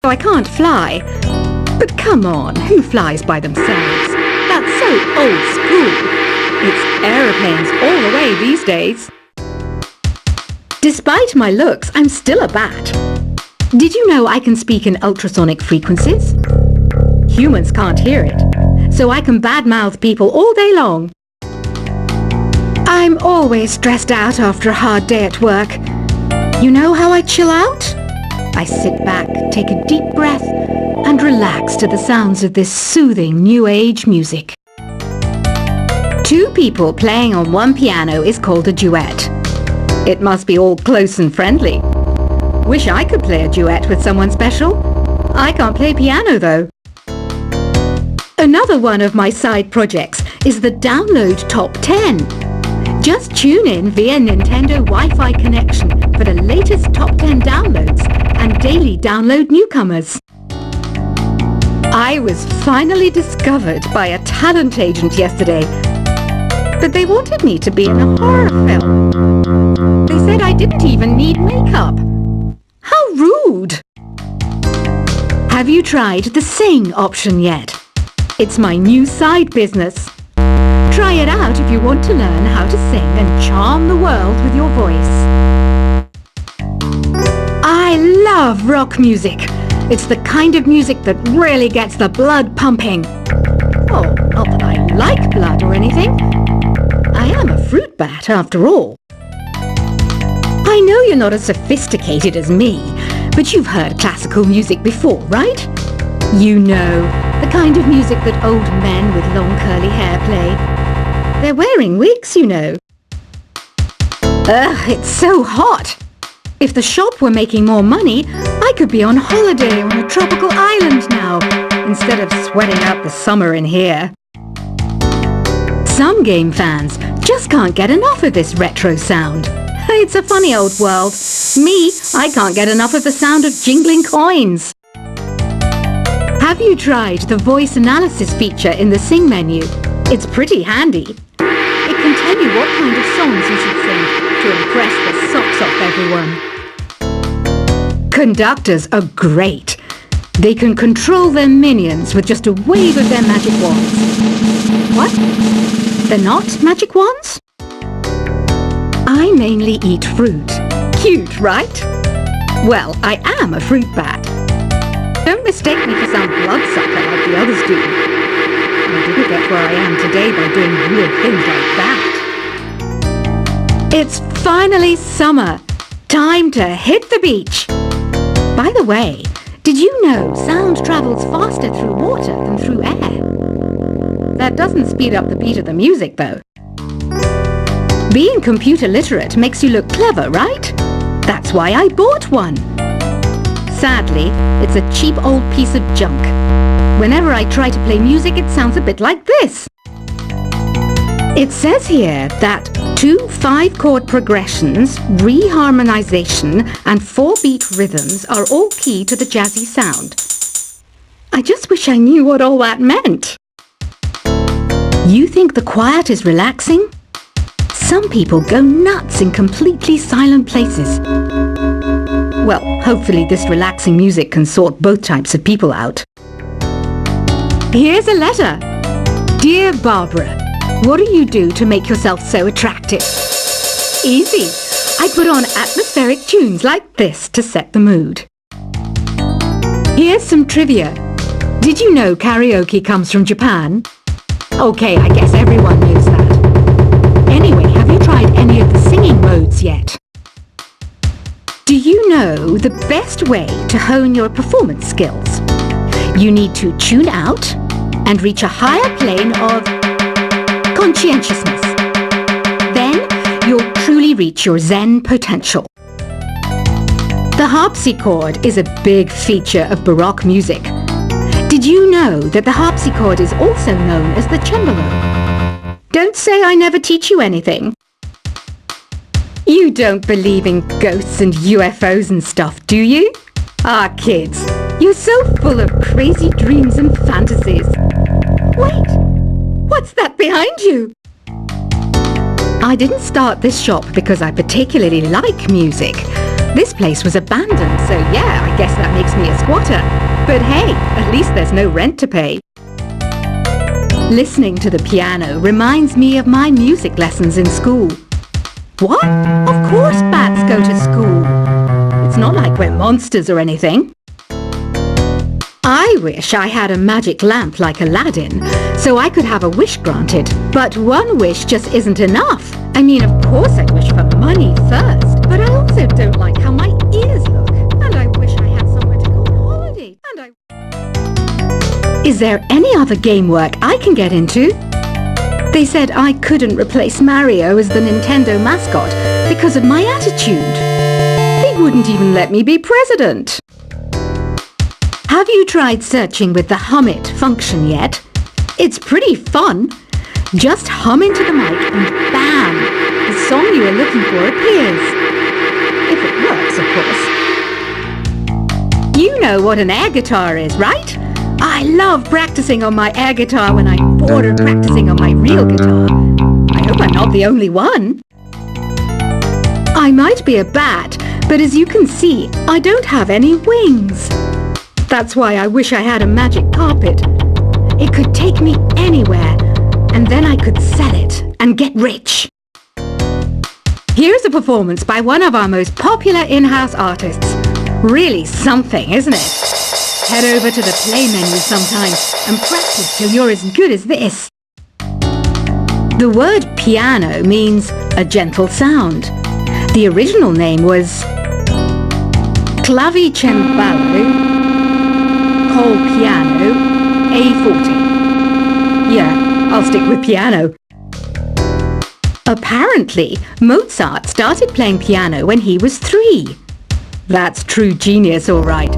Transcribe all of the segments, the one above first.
so I can't fly. But come on, who flies by themselves? That's so old school. It's aeroplanes all the way these days. Despite my looks, I'm still a bat. Did you know I can speak in ultrasonic frequencies? Humans can't hear it, so I can badmouth people all day long. I'm always stressed out after a hard day at work. You know how I chill out? I sit back, take a deep breath, and relax to the sounds of this soothing new age music. Two people playing on one piano is called a duet. It must be all close and friendly. Wish I could play a duet with someone special. I can't play piano though. Another one of my side projects is the Download Top 10. Just tune in via Nintendo Wi-Fi connection for the latest Top 10 downloads and daily download newcomers. I was finally discovered by a talent agent yesterday, but they wanted me to be in a horror film. They said I didn't even need makeup. How rude! Have you tried the Sing option yet? It's my new side business. Try it out if you want to learn how to sing and charm the world with your voice. I love rock music. It's the kind of music that really gets the blood pumping. Oh, not that I like blood or anything. I am a fruit bat after all. I know you're not as sophisticated as me, but you've heard classical music before, right? You know, the kind of music that old men with long curly hair play. They're wearing wigs, you know. Ugh, it's so hot. If the shop were making more money, I could be on holiday on a tropical island now, instead of sweating out the summer in here. Some game fans just can't get enough of this retro sound. It's a funny old world. Me, I can't get enough of the sound of jingling coins. Have you tried the voice analysis feature in the Sing menu? It's pretty handy. It can tell you what kind of songs you should sing to impress the socks off everyone. Conductors are great. They can control their minions with just a wave of their magic wands. What? They're not magic wands? I mainly eat fruit. Cute, right? Well, I am a fruit bat. Don't mistake me for some bloodsucker like the others do. I didn't get where I am today by doing weird things like that. It's finally summer. Time to hit the beach. By the way, did you know sound travels faster through water than through air? That doesn't speed up the beat of the music, though. Being computer literate makes you look clever, right? That's why I bought one. Sadly, it's a cheap old piece of junk. Whenever I try to play music, it sounds a bit like this. It says here that 2 5-chord progressions, reharmonization, and 4-beat rhythms are all key to the jazzy sound. I just wish I knew what all that meant. You think the quiet is relaxing? Some people go nuts in completely silent places. Well, hopefully this relaxing music can sort both types of people out. Here's a letter. Dear Barbara, what do you do to make yourself so attractive? Easy. I put on atmospheric tunes like this to set the mood. Here's some trivia. Did you know karaoke comes from Japan? Okay, I guess everyone knows that. Anyway, have you tried any of the singing modes yet? Do you know the best way to hone your performance skills? You need to tune out and reach a higher plane of conscientiousness. Then you'll truly reach your Zen potential. The harpsichord is a big feature of Baroque music. Did you know that the harpsichord is also known as the cembalo? Don't say I never teach you anything. You don't believe in ghosts and UFOs and stuff, do you? Ah, kids, you're so full of crazy dreams and fantasies. Wait, what's that behind you? I didn't start this shop because I particularly like music. This place was abandoned, so yeah, I guess that makes me a squatter. But hey, at least there's no rent to pay. Listening to the piano reminds me of my music lessons in school. What? Of course bats go to school. It's not like we're monsters or anything. I wish I had a magic lamp like Aladdin, so I could have a wish granted. But one wish just isn't enough. I mean, of course I wish for money first, but I also don't like how my ears look. And I wish I had somewhere to go on holiday. Is there any other game work I can get into? They said I couldn't replace Mario as the Nintendo mascot because of my attitude. They wouldn't even let me be president. Have you tried searching with the Hum It function yet? It's pretty fun. Just hum into the mic and bam! The song you are looking for appears. If it works, of course. You know what an air guitar is, right? I love practicing on my air guitar when I'm bored of practicing on my real guitar. I hope I'm not the only one. I might be a bat, but as you can see, I don't have any wings. That's why I wish I had a magic carpet. It could take me anywhere, and then I could sell it and get rich. Here's a performance by one of our most popular in-house artists. Really something, isn't it? Head over to the play menu sometime and practice till you're as good as this. The word piano means a gentle sound. The original name was Clavicembalo col piano A40. Yeah, I'll stick with piano. Apparently, Mozart started playing piano when he was 3. That's true genius, all right.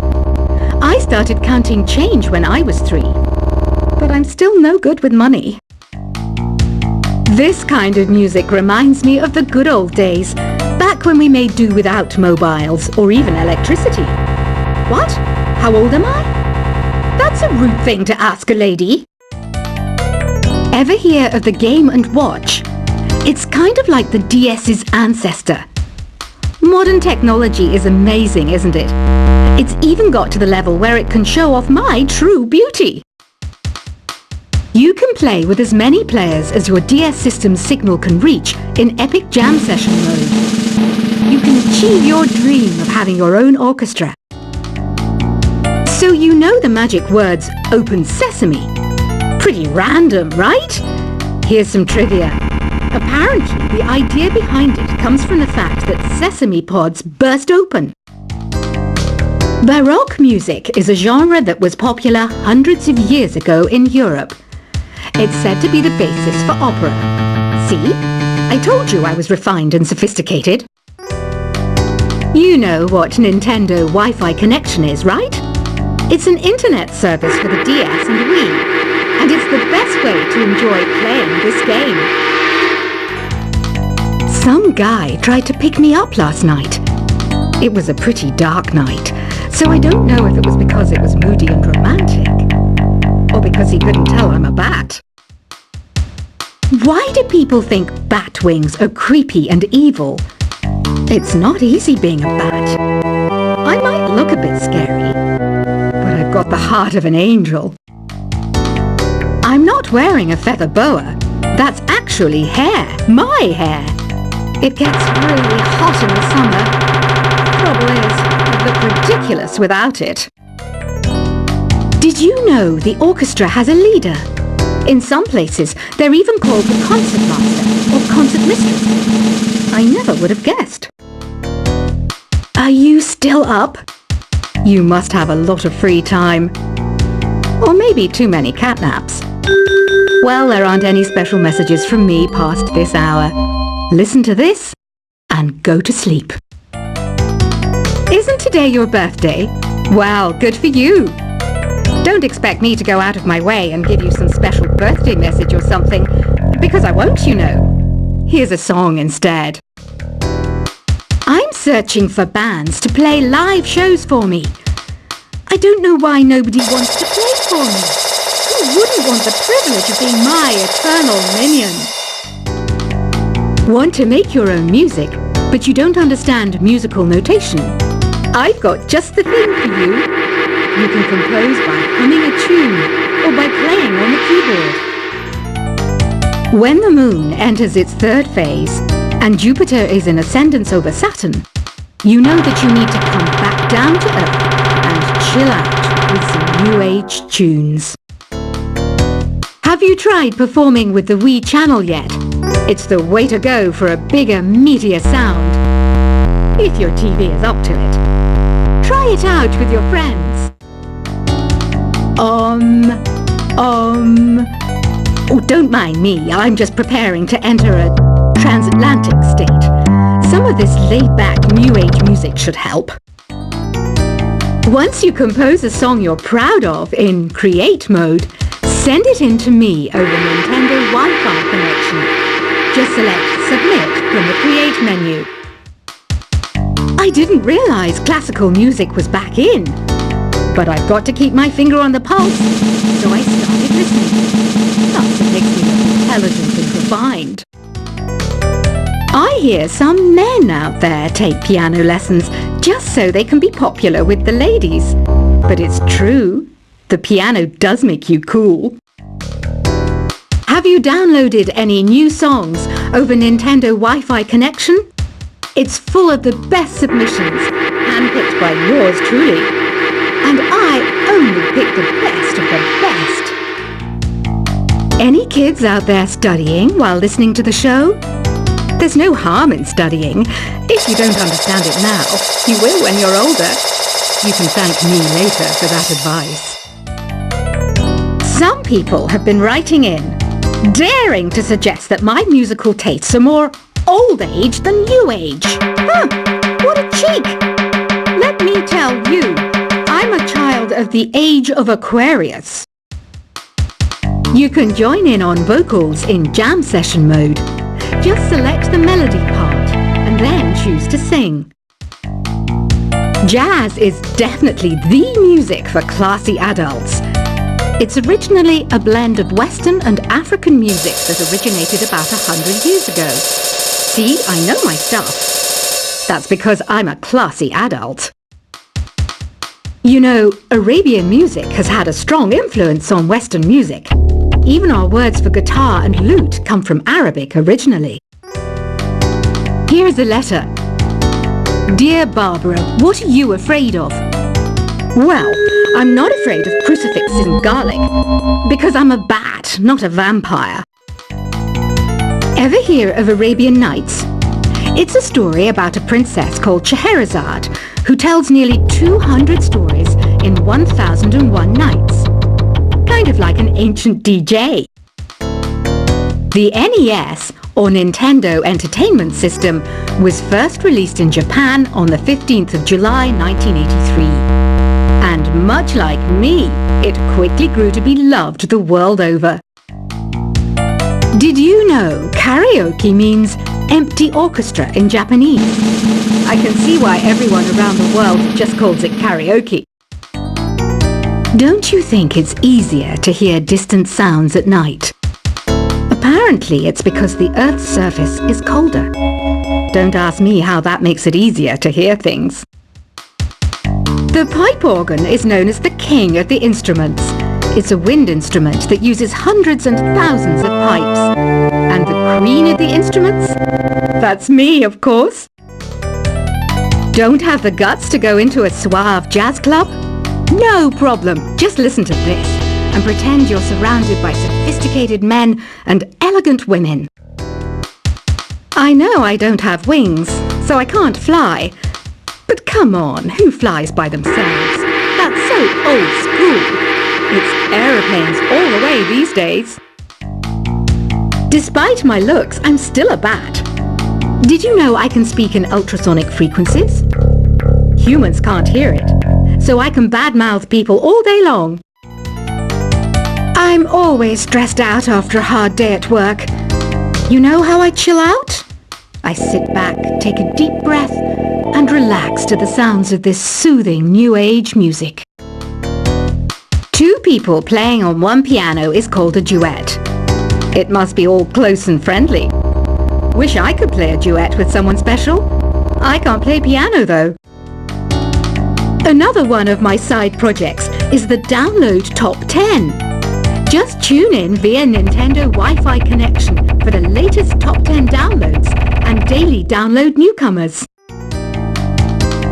I started counting change when I was 3, but I'm still no good with money. This kind of music reminds me of the good old days, back when we made do without mobiles or even electricity. What? How old am I? That's a rude thing to ask a lady. Ever hear of the Game & Watch? It's kind of like the DS's ancestor. Modern technology is amazing, isn't it? It's even got to the level where it can show off my true beauty. You can play with as many players as your DS system's signal can reach in Epic Jam Session mode. You can achieve your dream of having your own orchestra. So you know the magic words "Open Sesame." Pretty random, right? Here's some trivia. Apparently, the idea behind it comes from the fact that sesame pods burst open. Baroque music is a genre that was popular hundreds of years ago in Europe. It's said to be the basis for opera. See? I told you I was refined and sophisticated. You know what Nintendo Wi-Fi connection is, right? It's an internet service for the DS and Wii, and it's the best way to enjoy playing this game. Some guy tried to pick me up last night. It was a pretty dark night, so I don't know if it was because it was moody and romantic, or because he couldn't tell I'm a bat. Why do people think bat wings are creepy and evil? It's not easy being a bat. I might look a bit scary, but I've got the heart of an angel. I'm not wearing a feather boa. That's actually hair, my hair. It gets really hot in the summer. Trouble is, I'd look ridiculous without it. Did you know the orchestra has a leader? In some places, they're even called the concert master or concert mistress. I never would have guessed. Are you still up? You must have a lot of free time. Or maybe too many catnaps. Well, there aren't any special messages from me past this hour. Listen to this and go to sleep. Isn't today your birthday? Well, good for you. Don't expect me to go out of my way and give you some special birthday message or something, because I won't, you know. Here's a song instead. I'm searching for bands to play live shows for me. I don't know why nobody wants to play for me. Who wouldn't want the privilege of being my eternal minion? Want to make your own music? but you don't understand musical notation, I've got just the thing for you. You can compose by humming a tune or by playing on the keyboard. When the moon enters its third phase and Jupiter is in ascendance over Saturn, you know that you need to come back down to Earth and chill out with some New Age tunes. Have you tried performing with the Wii channel yet? It's the way to go for a bigger, meatier sound. If your TV is up to it. Try it out with your friends. Oh, don't mind me. I'm just preparing to enter a transatlantic state. Some of this laid-back New Age music should help. Once you compose a song you're proud of in Create mode, send it in to me over Nintendo Wi-Fi connection. Just select Submit from the Create menu. I didn't realize classical music was back in, but I've got to keep my finger on the pulse, so I started listening. Thus it makes me look intelligent and refined. I hear some men out there take piano lessons just so they can be popular with the ladies. But it's true, the piano does make you cool. Have you downloaded any new songs over Nintendo Wi-Fi connection? It's full of the best submissions, handpicked by yours truly. And I only pick the best of the best. Any kids out there studying while listening to the show? There's no harm in studying. If you don't understand it now, you will when you're older. You can thank me later for that advice. Some people have been writing in, daring to suggest that my musical tastes are more old age than new age. Huh, what a cheek! Let me tell you, I'm a child of the age of Aquarius. You can join in on vocals in jam session mode. Just select the melody part and then choose to sing. Jazz is definitely the music for classy adults. It's originally a blend of Western and African music that originated about 100 years ago. See, I know my stuff. That's because I'm a classy adult. You know, Arabian music has had a strong influence on Western music. Even our words for guitar and lute come from Arabic originally. Here's a letter. Dear Barbara, what are you afraid of? Well, I'm not afraid of crucifixes and garlic, because I'm a bat, not a vampire. Ever hear of Arabian Nights? It's a story about a princess called Scheherazade, who tells nearly 200 stories in 1001 nights. Kind of like an ancient DJ. The NES, or Nintendo Entertainment System, was first released in Japan on the 15th of July 1983. And much like me, it quickly grew to be loved the world over. Did you know karaoke means empty orchestra in Japanese? I can see why everyone around the world just calls it karaoke. Don't you think it's easier to hear distant sounds at night? Apparently it's because the Earth's surface is colder. Don't ask me how that makes it easier to hear things. The pipe organ is known as the king of the instruments. It's a wind instrument that uses hundreds and thousands of pipes. And the queen of the instruments? That's me, of course. Don't have the guts to go into a suave jazz club? No problem. Just listen to this and pretend you're surrounded by sophisticated men and elegant women. I know I don't have wings, so I can't fly. But come on, who flies by themselves? That's so old school. It's aeroplanes all the way these days. Despite my looks, I'm still a bat. Did you know I can speak in ultrasonic frequencies? Humans can't hear it, so I can badmouth people all day long. I'm always stressed out after a hard day at work. You know how I chill out? I sit back, take a deep breath, and relax to the sounds of this soothing new age music. Two people playing on one piano is called a duet. It must be all close and friendly. Wish I could play a duet with someone special. I can't play piano though. Another one of my side projects is the Download Top 10. Just tune in via Nintendo Wi-Fi connection for the latest Top 10 downloads and daily download newcomers.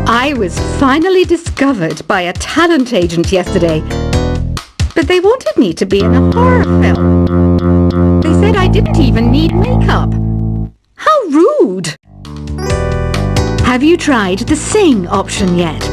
I was finally discovered by a talent agent yesterday, but they wanted me to be in a horror film. They said I didn't even need makeup. How rude! Have you tried the Sing option yet?